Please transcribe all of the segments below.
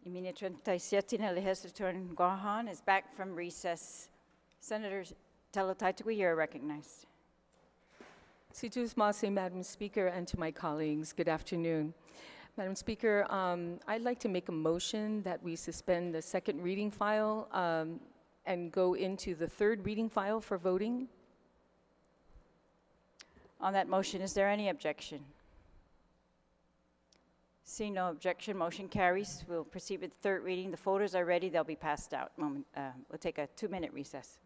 Iminia 37 na Legislature in Guam is back from recess. Senator Telataitui, you're recognized. Situs Mase, Madam Speaker, and to my colleagues, good afternoon. Madam Speaker, I'd like to make a motion that we suspend the second reading file and go into the third reading file for voting. On that motion, is there any objection? Seeing no objection, motion carries. We'll proceed with the third reading. The photos are ready. They'll be passed out. We'll take a 2-minute recess.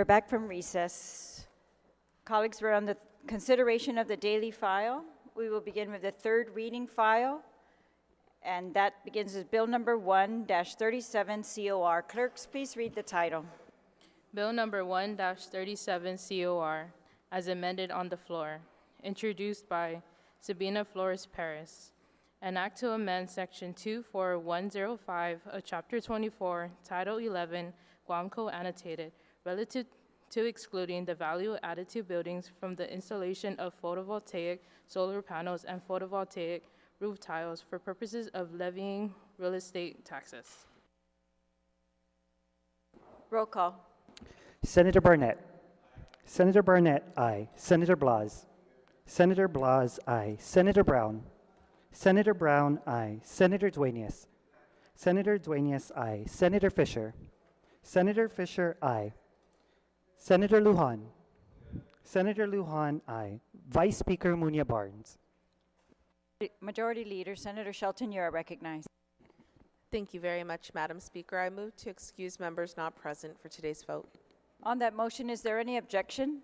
We're back from recess. Colleagues, we're on the consideration of the daily file. We will begin with the third reading file, and that begins with Bill number 1-37 COR. Clerks, please read the title. Bill number 1-37 COR, as amended on the floor, introduced by Sabina Flores Perez. An act to amend Section 24105 of Chapter 24, Title 11, Guam Code Annotated, relative to excluding the value added to buildings from the installation of photovoltaic solar panels and photovoltaic roof tiles for purposes of levying real estate taxes. Roll call. Senator Barnett. Senator Barnett, aye. Senator Blas. Senator Blas, aye. Senator Brown. Senator Brown, aye. Senator Dueñas. Senator Dueñas, aye. Senator Fisher. Senator Fisher, aye. Senator Lujan. Senator Lujan, aye. Vice Speaker Munya Barnes. Majority Leader, Senator Shelton, you are recognized. Thank you very much, Madam Speaker. I move to excuse members not present for today's vote. On that motion, is there any objection?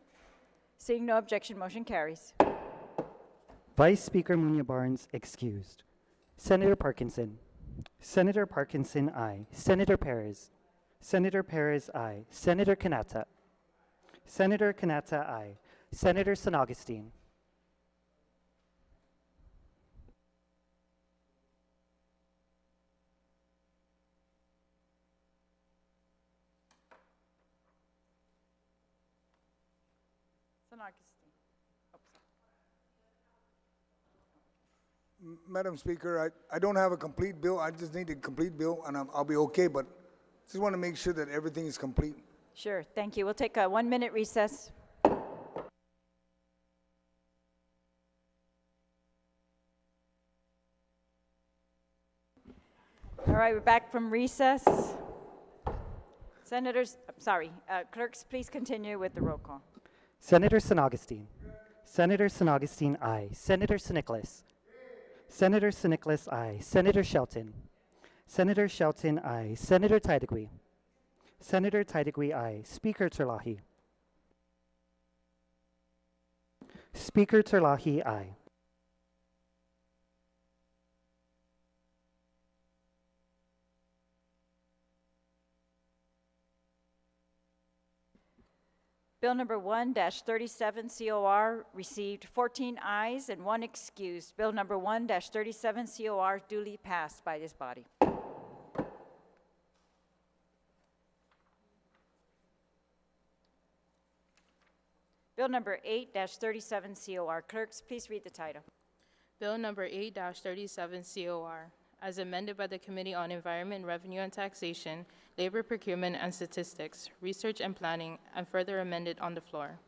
Seeing no objection, motion carries. Vice Speaker Munya Barnes excused. Senator Parkinson. Senator Parkinson, aye. Senator Perez. Senator Perez, aye. Senator Kanata. Senator Kanata, aye. Senator San Augustine. San Augustine. Madam Speaker, I don't have a complete bill. I just need a complete bill, and I'll be okay, but just want to make sure that everything is complete. Sure, thank you. We'll take a 1-minute recess. All right, we're back from recess. Clerks, please continue with the roll call. Senator San Augustine. Senator San Augustine, aye. Senator San Nicolas. Senator San Nicolas, aye. Senator Shelton. Senator Shelton, aye. Senator Tydegui. Senator Tydegui, aye. Speaker Terlahi. Speaker Terlahi, aye. Bill number 1-37 COR received 14 ayes and 1 excused. Bill number 1-37 COR duly passed by this body. Bill number 8-37 COR. Clerks, please read the title. Bill number 8-37 COR, as amended by the Committee on Environment, Revenue and Taxation, Labor Procurement and Statistics, Research and Planning, and further amended on the floor.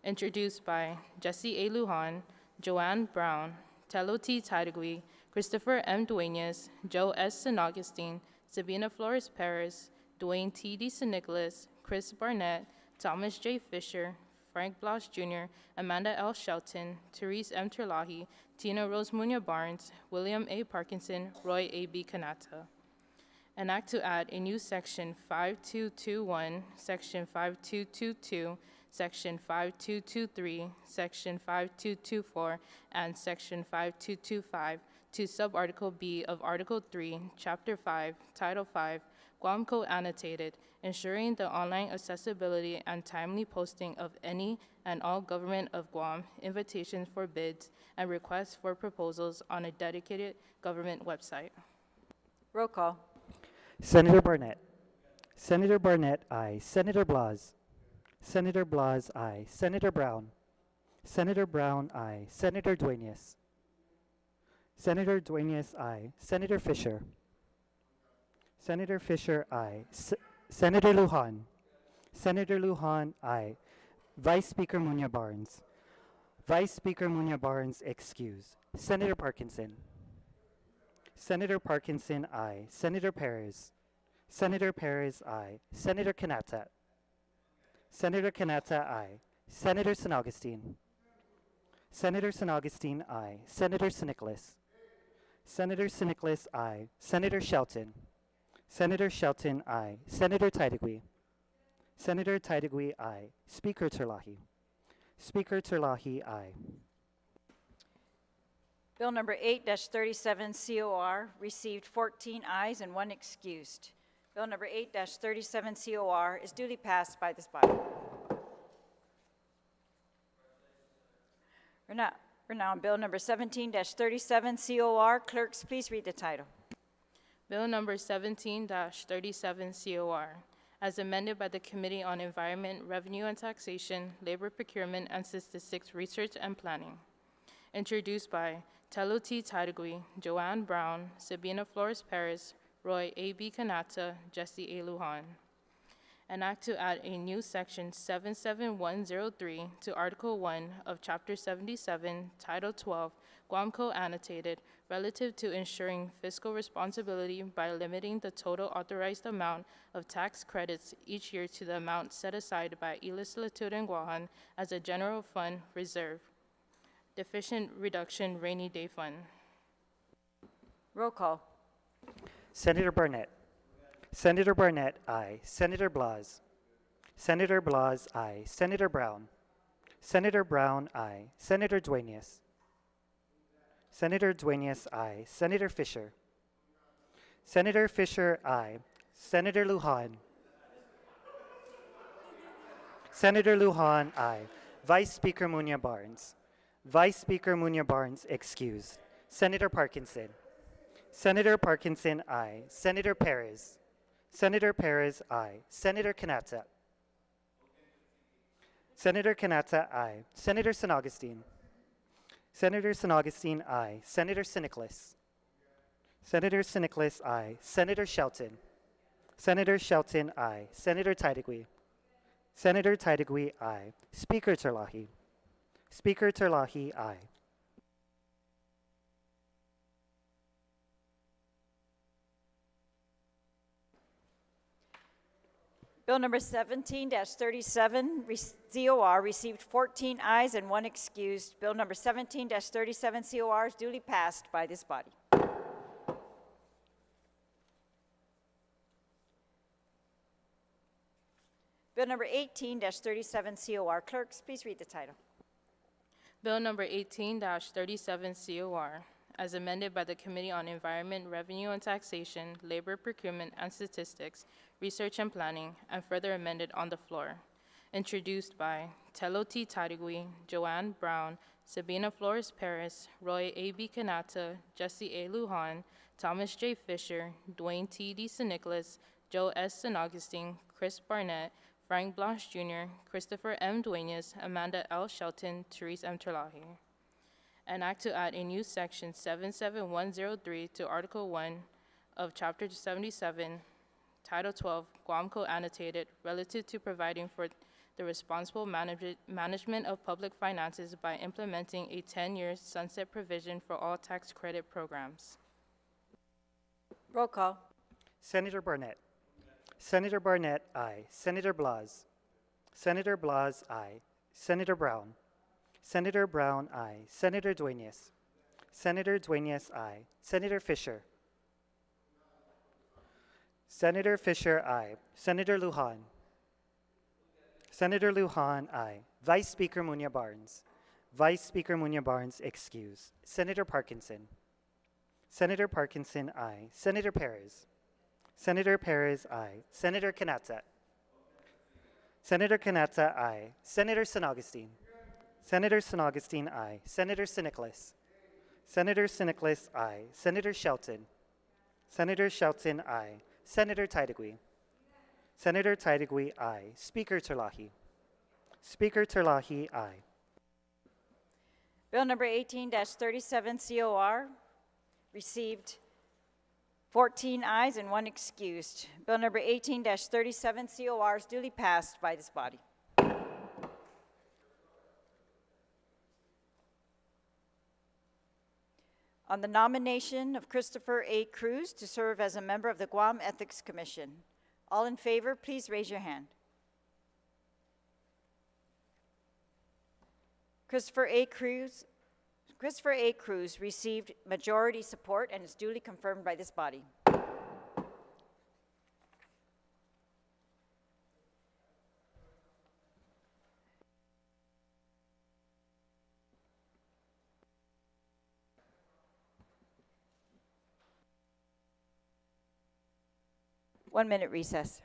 Introduced by Jesse A. Lujan, Joanne Brown, Tello T. Tydegui, Christopher M. Dueñas, Joe S. San Augustine, Sabina Flores Perez, Dwayne T. D. San Nicolas, Chris Barnett, Thomas J. Fisher, Frank Blas Jr., Amanda L. Shelton, Therese M. Terlahi, Tina Rose Munya Barnes, William A. Parkinson, Roy A. B. Kanata. An act to add a new section 5221, section 5222, section 5223, section 5224, and section 5225 to subarticle B of Article 3, Chapter 5, Title 5, Guam Code Annotated, ensuring the online accessibility and timely posting of any and all Government of Guam invitations for bids and requests for proposals on a dedicated government website. Roll call. Senator Barnett. Senator Barnett, aye. Senator Blas. Senator Blas, aye. Senator Brown. Senator Brown, aye. Senator Dueñas. Senator Dueñas, aye. Senator Fisher. Senator Fisher, aye. Senator Lujan. Senator Lujan, aye. Vice Speaker Munya Barnes. Vice Speaker Munya Barnes excused. Senator Parkinson. Senator Parkinson, aye. Senator Perez. Senator Perez, aye. Senator Kanata. Senator Kanata, aye. Senator San Augustine. Senator San Augustine, aye. Senator San Nicolas. Senator San Nicolas, aye. Senator Shelton. Senator Shelton, aye. Senator Tydegui. Senator Titagui, aye. Speaker Terlahi. Speaker Terlahi, aye. Bill number 8-37 COR received 14 ayes and 1 excused. Bill number 8-37 COR is duly passed by this body. We're now on Bill number 17-37 COR. Clerks, please read the title. Bill number 17-37 COR, as amended by the Committee on Environment, Revenue and Taxation, Labor Procurement and Statistics Research and Planning. Introduced by Telo T. Titagui, Joanne Brown, Sabina Flores Perez, Roy A. B. Kanata, Jesse A. Lujan. An act to add a new section 77103 to Article 1 of Chapter 77, Title 12, Guam Code Annotated, relative to ensuring fiscal responsibility by limiting the total authorized amount of tax credits each year to the amount set aside by Legislature and Guam as a general fund reserve. Deficient Reduction Rainy Day Fund. Roll call. Senator Barnett. Senator Barnett, aye. Senator Blas. Senator Blas, aye. Senator Brown. Senator Brown, aye. Senator Dueñas. Senator Dueñas, aye. Senator Fisher. Senator Fisher, aye. Senator Lujan. Senator Lujan, aye. Vice Speaker Munya Barnes. Vice Speaker Munya Barnes, excused. Senator Parkinson. Senator Parkinson, aye. Senator Perez. Senator Perez, aye. Senator Kanata. Senator Kanata, aye. Senator San Augustine. Senator San Augustine, aye. Senator Siniclis. Senator Siniclis, aye. Senator Shelton. Senator Shelton, aye. Senator Titagui. Senator Titagui, aye. Speaker Terlahi. Speaker Terlahi, aye. Bill number 17-37 COR received 14 ayes and 1 excused. Bill number 17-37 COR is duly passed by this body. Bill number 18-37 COR. Clerks, please read the title. Bill number 18-37 COR, as amended by the Committee on Environment, Revenue and Taxation, Labor Procurement and Statistics, Research and Planning, and further amended on the floor. Introduced by Telo T. Titagui, Joanne Brown, Sabina Flores Perez, Roy A. B. Kanata, Jesse A. Lujan, Thomas J. Fisher, Dwayne T. D. Nicholas, Joe S. San Augustine, Chris Barnett, Frank Blanche Jr., Christopher M. Dueñas, Amanda L. Shelton, Therese M. Terlahi. An act to add a new section 77103 to Article 1 of Chapter 77, Title 12, Guam Code Annotated, relative to providing for the responsible management of public finances by implementing a 10-year sunset provision for all tax credit programs. Roll call. Senator Barnett. Senator Barnett, aye. Senator Blas. Senator Blas, aye. Senator Brown. Senator Brown, aye. Senator Dueñas. Senator Dueñas, aye. Senator Fisher. Senator Fisher, aye. Senator Lujan. Senator Lujan, aye. Vice Speaker Munya Barnes. Vice Speaker Munya Barnes, excuse. Senator Parkinson. Senator Parkinson, aye. Senator Perez. Senator Perez, aye. Senator Kanata. Senator Kanata, aye. Senator San Augustine. Senator San Augustine, aye. Senator Siniclis. Senator Siniclis, aye. Senator Shelton. Senator Shelton, aye. Senator Titagui. Senator Titagui, aye. Speaker Terlahi. Speaker Terlahi, aye. Bill number 18-37 COR received 14 ayes and 1 excused. Bill number 18-37 COR is duly passed by this body. On the nomination of Christopher A. Cruz to serve as a member of the Guam Ethics Commission. All in favor, please raise your hand. Christopher A. Cruz received majority support and is duly confirmed by this body. 1 minute recess.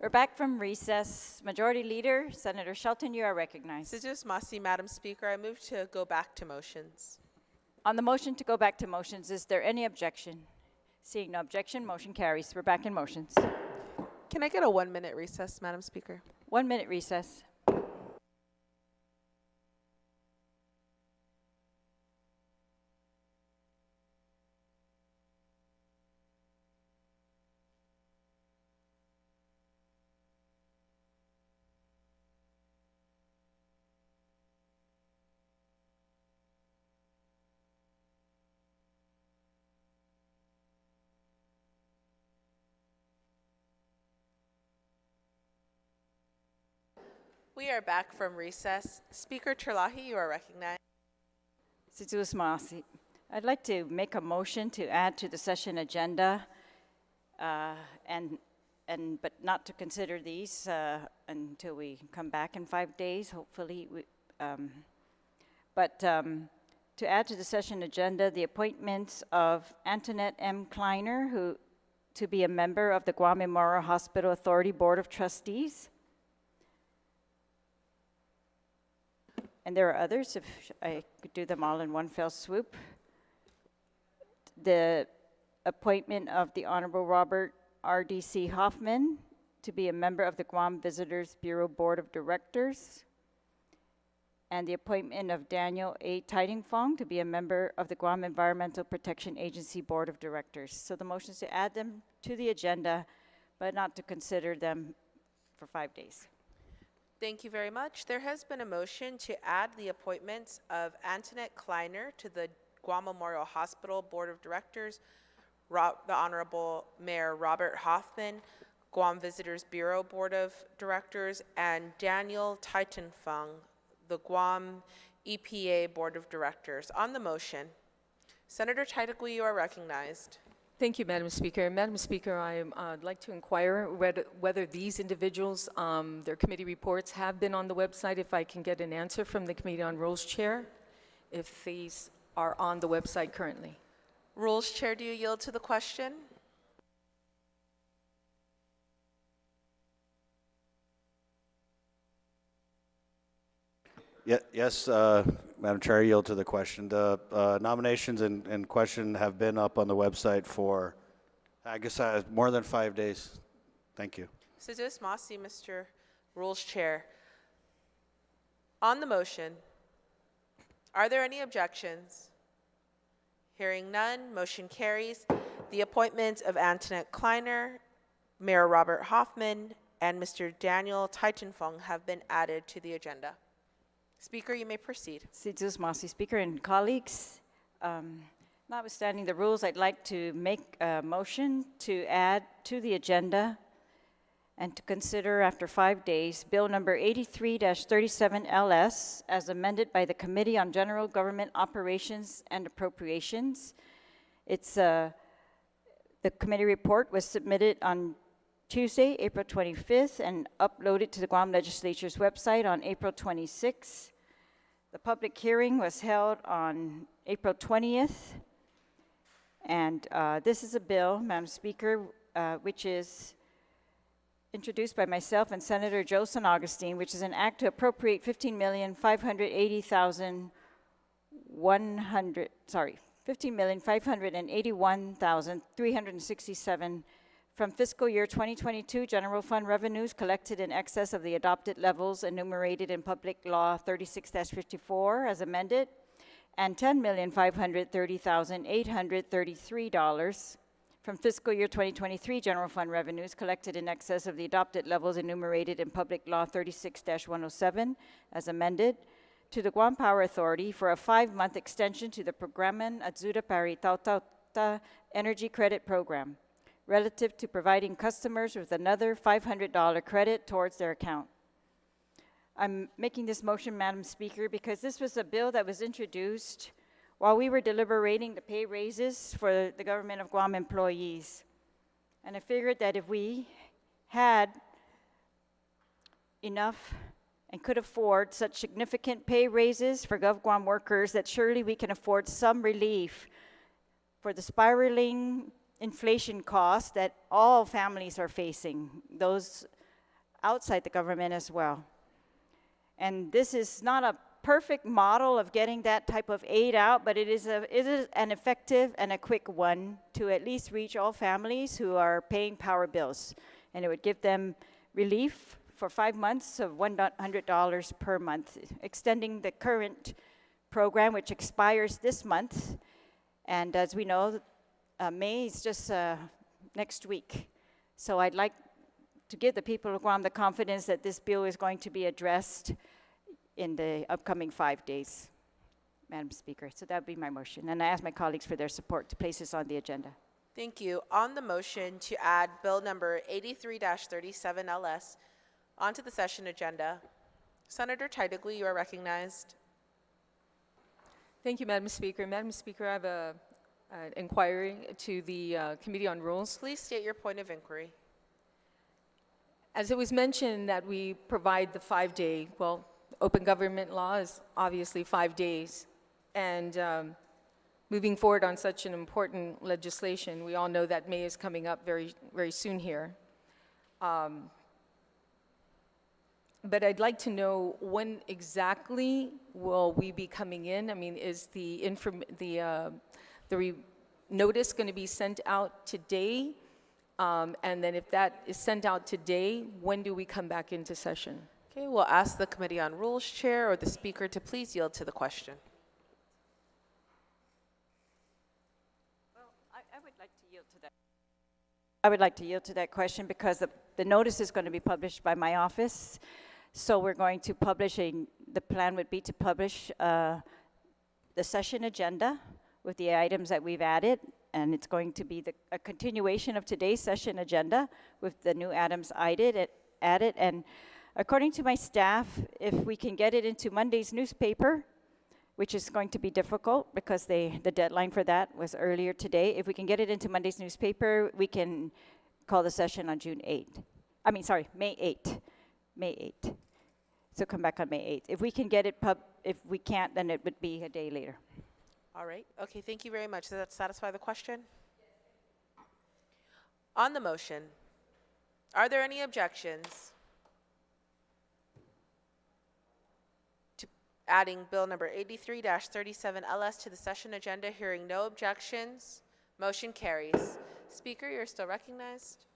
We're back from recess. Majority Leader, Senator Shelton, you are recognized. Deciduous Masi, Madam Speaker, I move to go back to motions. On the motion to go back to motions, is there any objection? Seeing no objection, motion carries. We're back in motions. Can I get a 1 minute recess, Madam Speaker? 1 minute recess. We are back from recess. Speaker Terlahi, you are recognized. Situus Masi. I'd like to make a motion to add to the session agenda, but not to consider these until we come back in 5 days, hopefully. To add to the session agenda, the appointments of Antoinette M. Kleiner, who to be a member of the Guam Memorial Hospital Authority Board of Trustees. And there are others, if I could do them all in one fell swoop. The appointment of the Honorable Robert R.D.C. Hoffman to be a member of the Guam Visitors Bureau Board of Directors. And the appointment of Daniel A. Tidingfong to be a member of the Guam Environmental Protection Agency Board of Directors. So the motion is to add them to the agenda, but not to consider them for 5 days. Thank you very much. There has been a motion to add the appointments of Antoinette Kleiner to the Guam Memorial Hospital Board of Directors, the Honorable Mayor Robert Hoffman, Guam Visitors Bureau Board of Directors, and Daniel Tidingfong, the Guam EPA Board of Directors. On the motion, Senator Tidegui, you are recognized. Thank you, Madam Speaker. Madam Speaker, I'd like to inquire whether these individuals, their committee reports have been on the website, if I can get an answer from the Committee on Rules Chair, if these are on the website currently. Rules Chair, do you yield to the question? Yes, Madam Chair, I yield to the question. The nominations in question have been up on the website for, I guess, more than 5 days. Thank you. Situus Masi, Mr. Rules Chair. On the motion, are there any objections? Hearing none, motion carries. The appointments of Antoinette Kleiner, Mayor Robert Hoffman, and Mr. Daniel Tidingfong have been added to the agenda. Speaker, you may proceed. Situus Masi, Speaker and colleagues. Notwithstanding the rules, I'd like to make a motion to add to the agenda and to consider after 5 days, Bill number 83-37 LS as amended by the Committee on General Government Operations and Appropriations. It's the committee report was submitted on Tuesday, April 25th, and uploaded to the Guam Legislature's website on April 26th. The public hearing was held on April 20th, and this is a bill, Madam Speaker, which is introduced by myself and Senator Joe San Augustine, which is an act to appropriate $15,581,367 from fiscal year 2022 general fund revenues collected in excess of the adopted levels enumerated in Public Law 36-54 as amended, and $10,530,833 from fiscal year 2023 general fund revenues collected in excess of the adopted levels enumerated in Public Law 36-107 as amended, to the Guam Power Authority for a 5-month extension to the Programan Atzuda Pari Tautauta Energy Credit Program, relative to providing customers with another $500 credit towards their account. I'm making this motion, Madam Speaker, because this was a bill that was introduced while we were deliberating the pay raises for the government of Guam employees. And I figured that if we had enough and could afford such significant pay raises for GovGuam workers, that surely we can afford some relief for the spiraling inflation costs that all families are facing, those outside the government as well. And this is not a perfect model of getting that type of aid out, but it is an effective and a quick one to at least reach all families who are paying power bills. And it would give them relief for 5 months of $100 per month, extending the current program, which expires this month. And as we know, May is just next week. So I'd like to give the people of Guam the confidence that this bill is going to be addressed in the upcoming 5 days, Madam Speaker. So that would be my motion. And I ask my colleagues for their support to place this on the agenda. Thank you. On the motion to add Bill number 83-37 LS onto the session agenda, Senator Titlegy, you are recognized. Thank you, Madam Speaker. Madam Speaker, I have an inquiry to the Committee on Rules. Please state your point of inquiry. As it was mentioned that we provide the 5-day, well, open government law is obviously 5 days. And moving forward on such an important legislation, we all know that May is coming up very, very soon here. But I'd like to know when exactly will we be coming in? I mean, is the notice going to be sent out today? And then if that is sent out today, when do we come back into session? Okay, we'll ask the Committee on Rules Chair or the Speaker to please yield to the question. Well, I would like to yield to that. I would like to yield to that question because the notice is going to be published by my office. So we're going to publish the plan would be to publish the session agenda with the items that we've added, and it's going to be a continuation of today's session agenda with the new items added. And according to my staff, if we can get it into Monday's newspaper, which is going to be difficult because the deadline for that was earlier today. If we can get it into Monday's newspaper, we can call the session on May 8th. May 8th. So come back on May 8th. If we can get it if we can't, then it would be a day later. All right. Okay, thank you very much. Does that satisfy the question? On the motion, are there any objections to adding Bill number 83-37 LS to the session agenda? Hearing no objections, motion carries. Speaker, you're still recognized.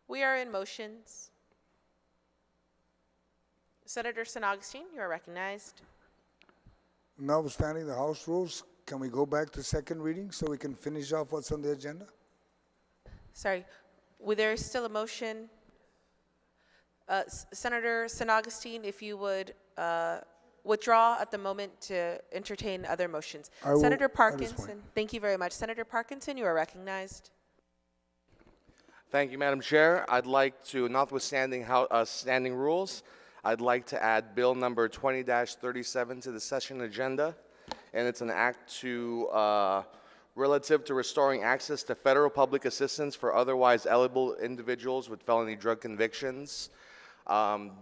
We are in motions. Senator San Augustine, you are recognized. Notwithstanding the House rules, can we go back to second reading so we can finish off what's on the agenda? Sorry, there is still a motion. Senator San Augustine, if you would withdraw at the moment to entertain other motions. I will Senator at this Parkinson, point. thank you very much. Senator Parkinson, you are recognized. Thank you, Madam Chair. I'd like to, notwithstanding standing rules, I'd like to add Bill number 20-37 to the session agenda, and it's an act relative to restoring access to federal public assistance for otherwise eligible individuals with felony drug convictions.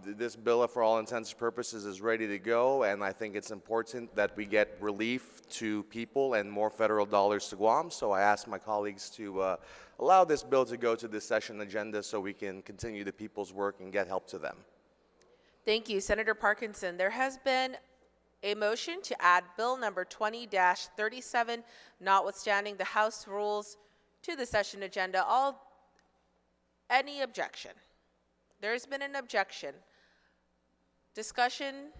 This bill, for all intents and purposes, is ready to go, and I think it's important that we get relief to people and more federal dollars to Guam. So I ask my colleagues to allow this bill to go to the session agenda so we can continue the people's work and get help to them. Thank you, Senator Parkinson. There has been a motion to add Bill number 20-37, notwithstanding the House rules, to the session agenda. Any objection? There has been an objection. Discussion?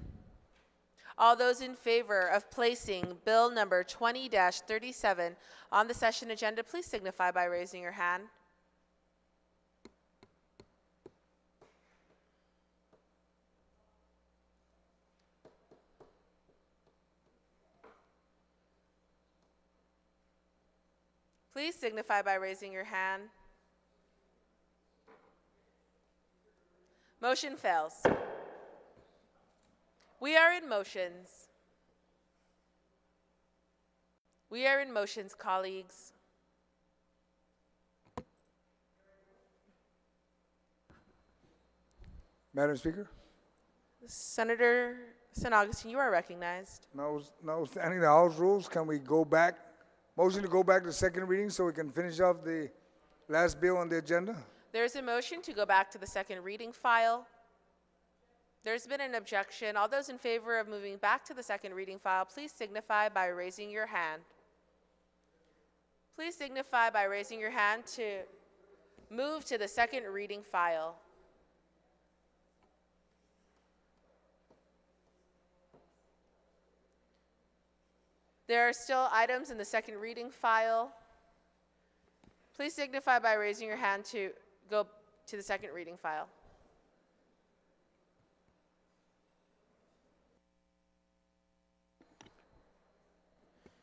All those in favor of placing Bill number 20-37 on the session agenda, please signify by raising your hand. Please signify by raising your hand. Motion fails. We are in motions. We are in motions, colleagues. Madam Speaker, Senator San Augustine, you are recognized. notwithstanding the House rules, can we go back? Motion to go back to second reading so we can finish off the last bill on the agenda? There's a motion to go back to the second reading file. There's been an objection. All those in favor of moving back to the second reading file, please signify by raising your hand. Please signify by raising your hand to move to the second reading file. There are still items in the second reading file. Please signify by raising your hand to go to the second reading file.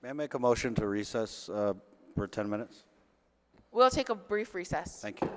May I make a motion to recess for 10 minutes? We'll take a brief recess. Thank you.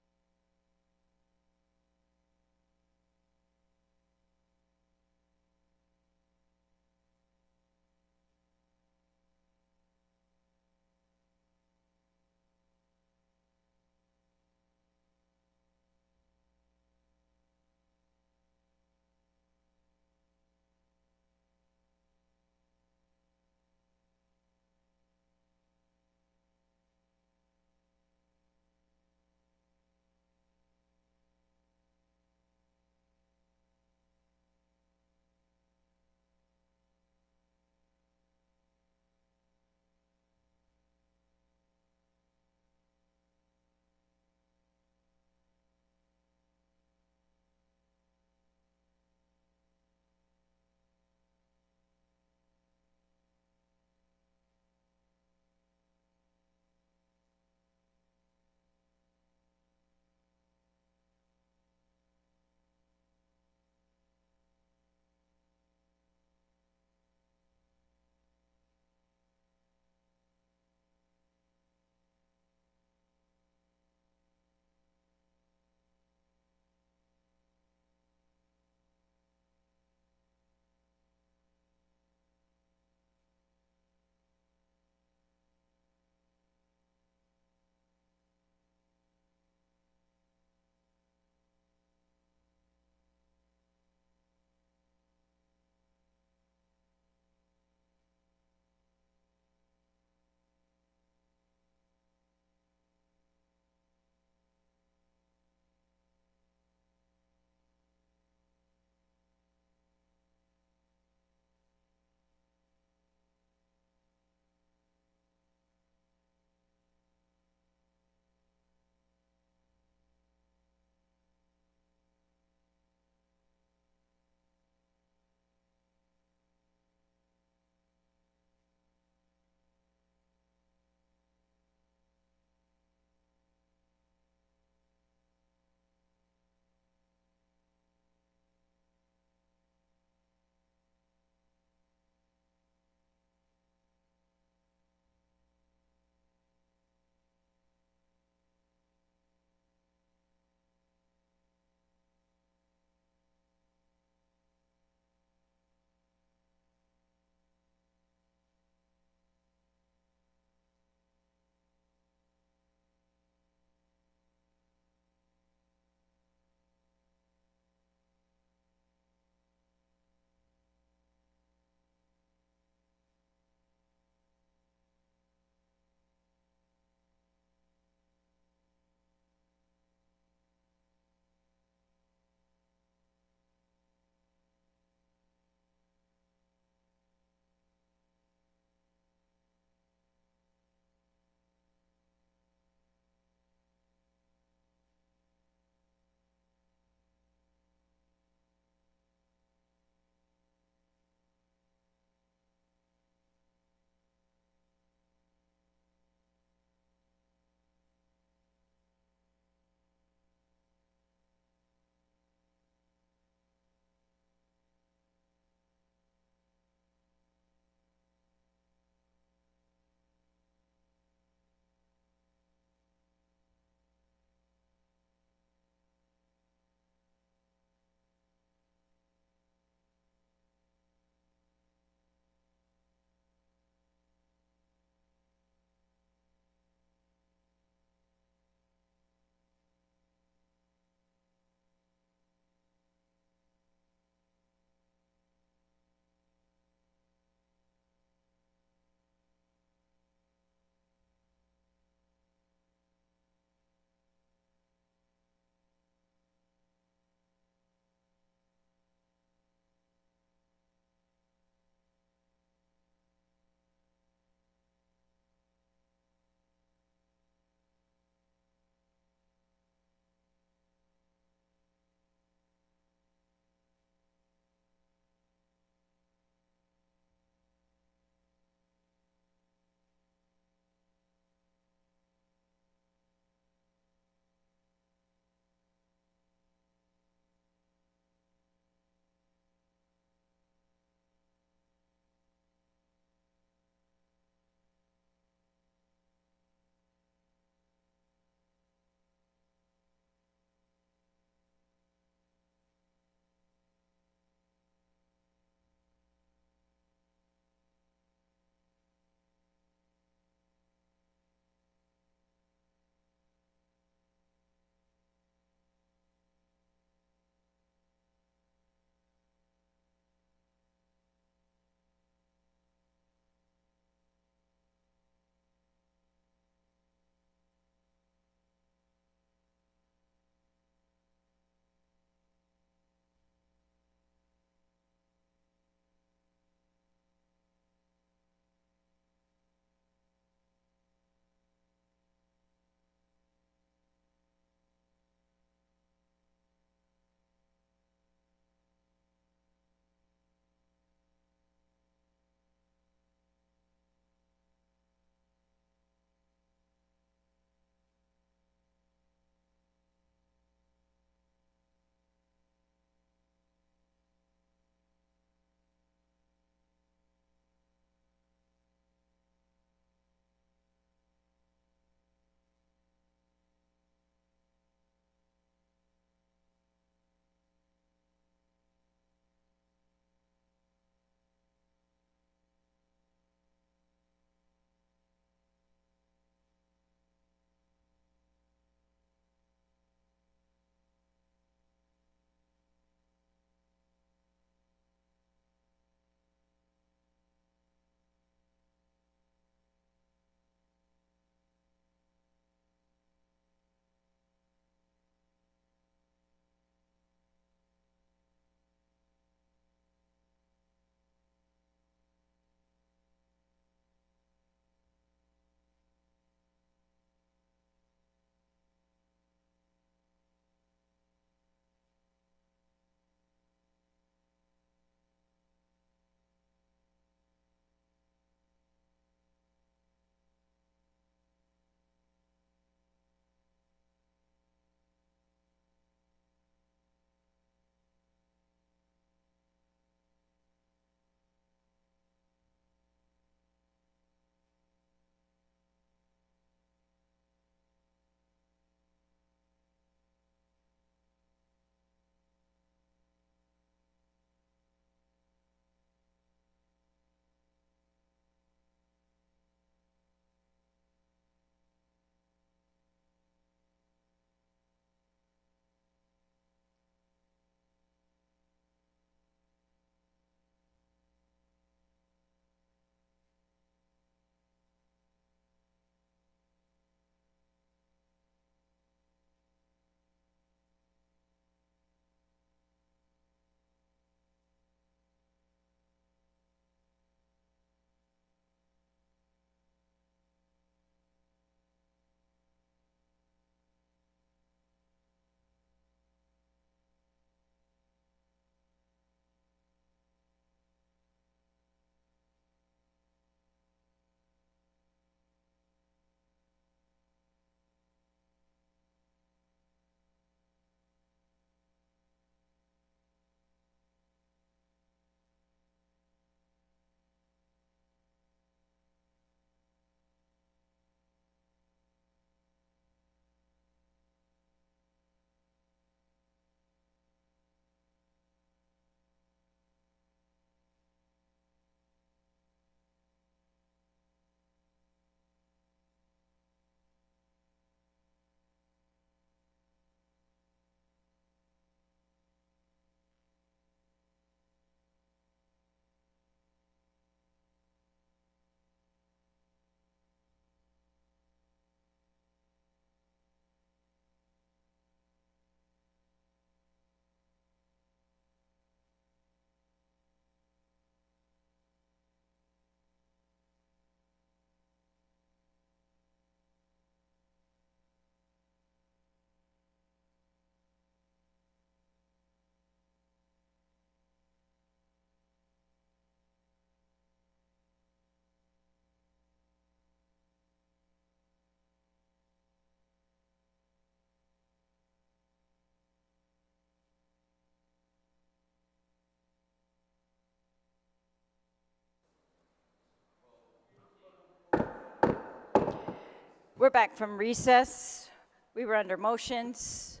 We're back from recess. We were under motions.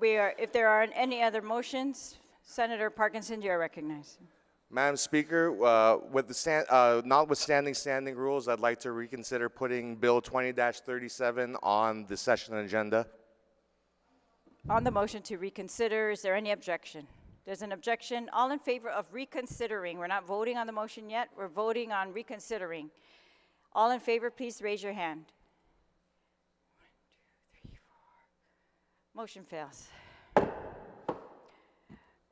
If there aren't any other motions, Senator Parkinson, you are recognized. Madam Speaker, notwithstanding standing rules, I'd like to reconsider putting Bill 20-37 on the session agenda. On the motion to reconsider, is there any objection? There's an objection. All in favor of reconsidering. We're not voting on the motion yet. We're voting on reconsidering. All in favor, please raise your hand. 1, 2, 3, 4. Motion fails.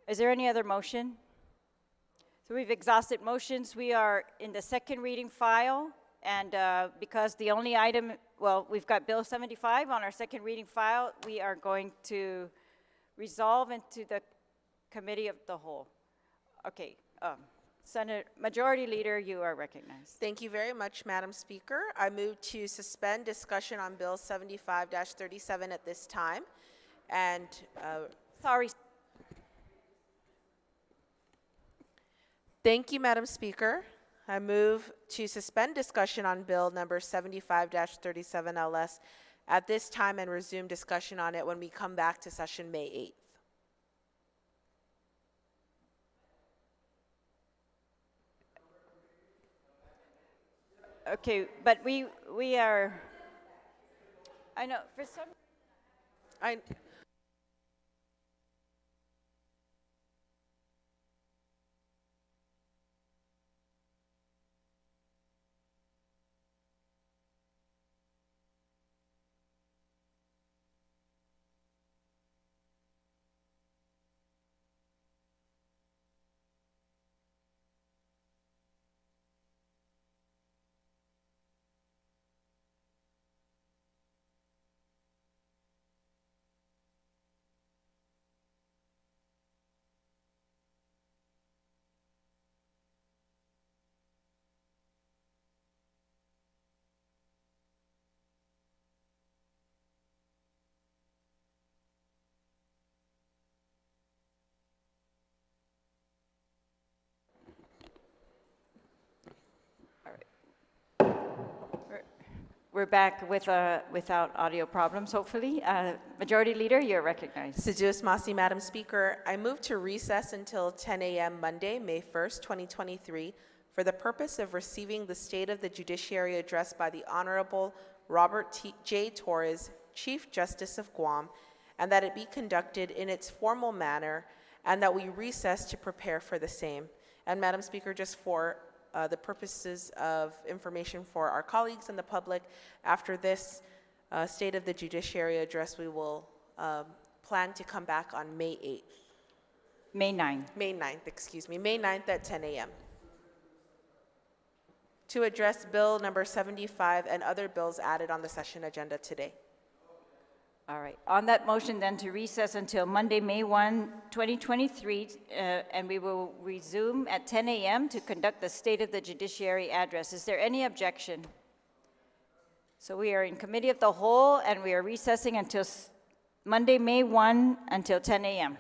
Is there any other motion? So we've exhausted motions. We are in the second reading file, and because the only item, well, we've got Bill 75 on our second reading file, we are going to resolve into the Committee of the Whole. Okay, Senate Majority Leader, you are recognized. Thank you very much, Madam Speaker. I move to suspend discussion on Bill 75-37 at this time. And Sorry. thank you, Madam Speaker. I move to suspend discussion on Bill number 75-37 LS at this time and resume discussion on it when we come back to session May 8th. Okay, but we are, I know, for some, we're back with, without audio problems, hopefully. Majority Leader, you're recognized. Sedus Masi, Madam Speaker, I move to recess until 10 a.m. Monday, May 1st, 2023, for the purpose of receiving the State of the Judiciary address by the Honorable Robert J. Torres, Chief Justice of Guam, and that it be conducted in its formal manner, and that we recess to prepare for the same. And Madam Speaker, just for the purposes of information for our colleagues and the public, after this State of the Judiciary address, we will plan to come back on May 8th. May 9th. May 9th, excuse me, May 9th at 10 a.m. to address Bill number 75 and other bills added on the session agenda today. All right. On that motion then to recess until Monday, May 1, 2023, and we will resume at 10 a.m. to conduct the State of the Judiciary address. Is there any objection? So we are in Committee of the Whole, and we are recessing until Monday, May 1 until 10 a.m.